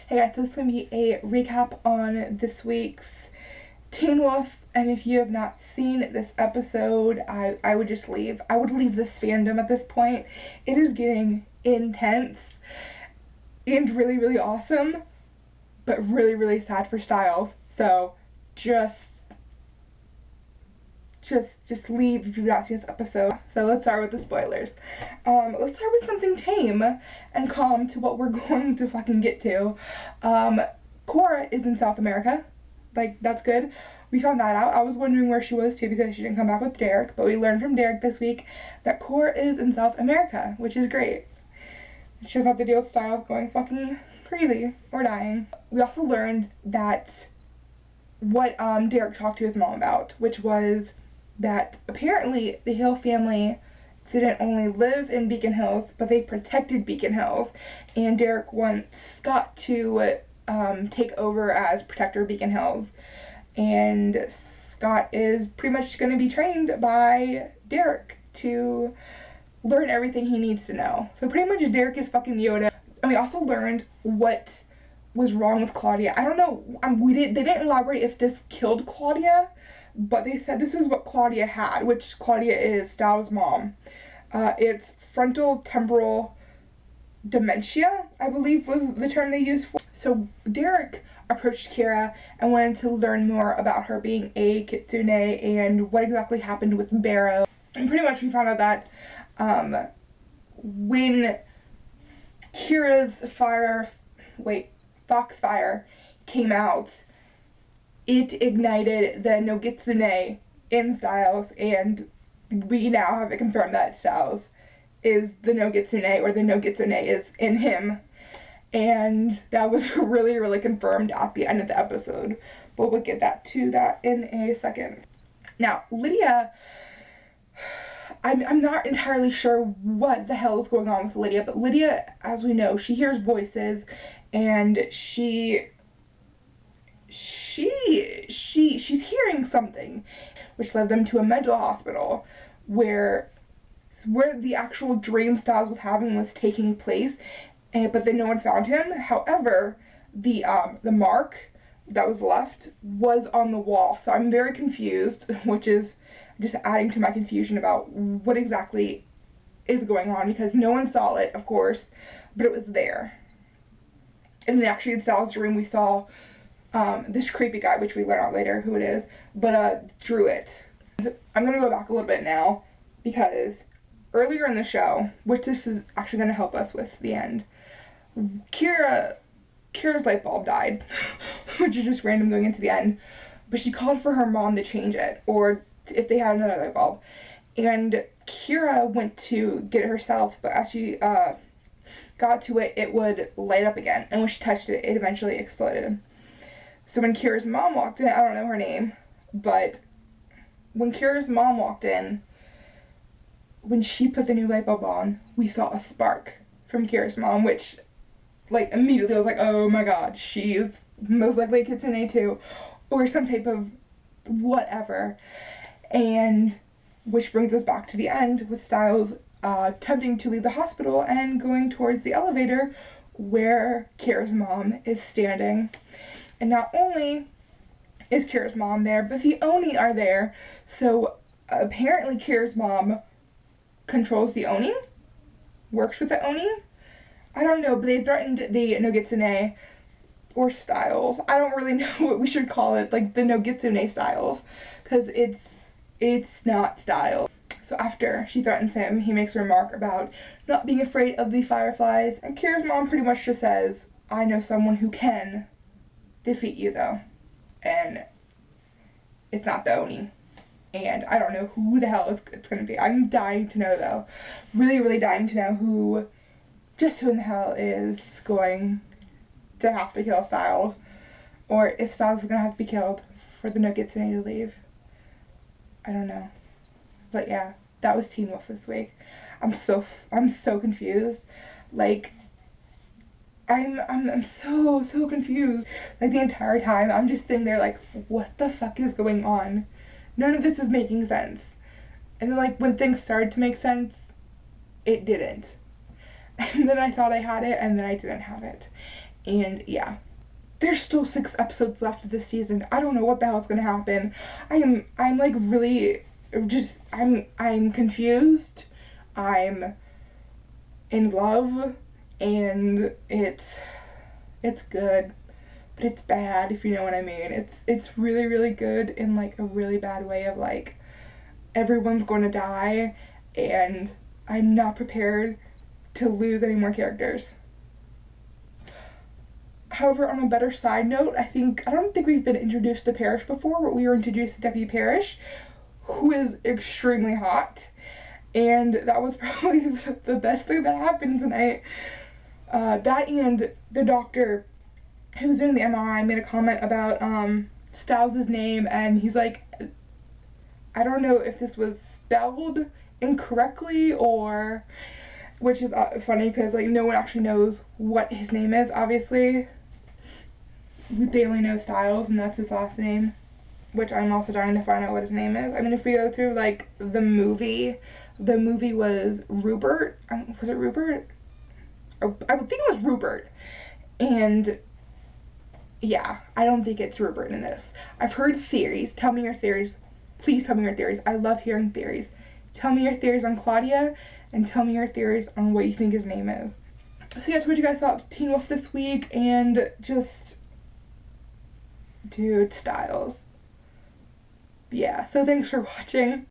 Hey guys, so this is going to be a recap on this week's Teen Wolf, and if you have not seen this episode, I would just leave. I would leave this fandom at this point. It is getting intense and really, really awesome, but really, really sad for Styles. So just leave if you've not seen this episode. So let's start with the spoilers. Let's start with something tame and calm to what we're going to fucking get to. Cora is in South America. Like, that's good. We found that out. I was wondering where she was too because she didn't come back with Derek, but we learned from Derek this week that Cora is in South America, which is great. She doesn't have to deal with Styles going fucking crazy or dying. We also learned that what Derek talked to his mom about, which was that apparently the Hill family didn't only live in Beacon Hills, but they protected Beacon Hills, and Derek wants Scott to take over as protector of Beacon Hills, and Scott is pretty much going to be trained by Derek to learn everything he needs to know. So pretty much Derek is fucking Yoda. And we also learned what was wrong with Claudia. I don't know, they didn't elaborate if this killed Claudia, but they said this is what Claudia had, which Claudia is Styles' mom. It's frontal temporal dementia, I believe was the term they used for. So Derek approached Kira and wanted to learn more about her being a kitsune and what exactly happened with Barrow. And pretty much we found out that when Kira's Foxfire came out, it ignited the Nogitsune in Styles, and we now have it confirmed that Styles is the Nogitsune, or the Nogitsune is in him, and that was really, really confirmed at the end of the episode, but we'll get to that in a second. Now, Lydia, I'm not entirely sure what the hell is going on with Lydia, but Lydia, as we know, she hears voices, and she's hearing something, which led them to a mental hospital where the actual dream Styles was having was taking place, but then no one found him. However, the mark that was left was on the wall, so I'm very confused, which is just adding to my confusion about what exactly is going on, because no one saw it, of course, but it was there. And then actually in Styles' room we saw this creepy guy, which we learn out later who it is, but drew it. I'm going to go back a little bit now, because earlier in the show, which this is actually going to help us with the end, Kira's light bulb died, which is just random going into the end, but she called for her mom to change it, or if they had another light bulb, and Kira went to get it herself, but as she got to it, it would light up again, and when she touched it, it eventually exploded. So when Kira's mom walked in, I don't know her name, but when Kira's mom walked in, when she put the new light bulb on, we saw a spark from Kira's mom, which, like, immediately I was like, oh my god, she's most likely a kitsune too, or some type of whatever. And which brings us back to the end with Styles attempting to leave the hospital and going towards the elevator where Kira's mom is standing. And not only is Kira's mom there, but the Oni are there. So apparently Kira's mom controls the Oni, works with the Oni. I don't know, but they threatened the Nogitsune, or Styles. I don't really know what we should call it, like the Nogitsune Styles, because it's not Styles. So after she threatens him, he makes a remark about not being afraid of the fireflies, and Kira's mom pretty much just says, I know someone who can defeat you though, and it's not the Oni, and I don't know who the hell it's gonna be. I'm dying to know though, really, really dying to know who in the hell is going to have to kill Styles, or if Styles is gonna have to be killed for the Nogitsune to leave. I don't know, but yeah, that was Teen Wolf this week. I'm so confused. Like, I'm so confused. Like, the entire time, I'm just sitting there like, what the fuck is going on? None of this is making sense. And then, like, when things started to make sense, it didn't. And then I thought I had it, and then I didn't have it. And yeah. There's still 6 episodes left of this season. I don't know what the hell's gonna happen. I'm like really just I'm confused. I'm in love, and it's good, but it's bad, if you know what I mean. It's really, really good in like a really bad way of like everyone's going to die, and I'm not prepared to lose any more characters. However, on a better side note, I don't think we've been introduced to Parrish before, but we were introduced to Deputy Parrish, who is extremely hot, and that was probably the best thing that happened tonight. That and the doctor who was doing the MRI made a comment about Stiles' name, and he's like, I don't know if this was spelled incorrectly or, which is funny because like no one actually knows what his name is, obviously. They only know Stiles, and that's his last name, which I'm also dying to find out what his name is. I mean, if we go through like the movie was Rupert. Was it Rupert? I think it was Rupert. And yeah, I don't think it's Rupert in this. I've heard theories. Tell me your theories. Please tell me your theories. I love hearing theories. Tell me your theories on Claudia, and tell me your theories on what you think his name is. So yeah, that's what you guys thought of Teen Wolf this week, and just, dude, Stiles. Yeah, so thanks for watching.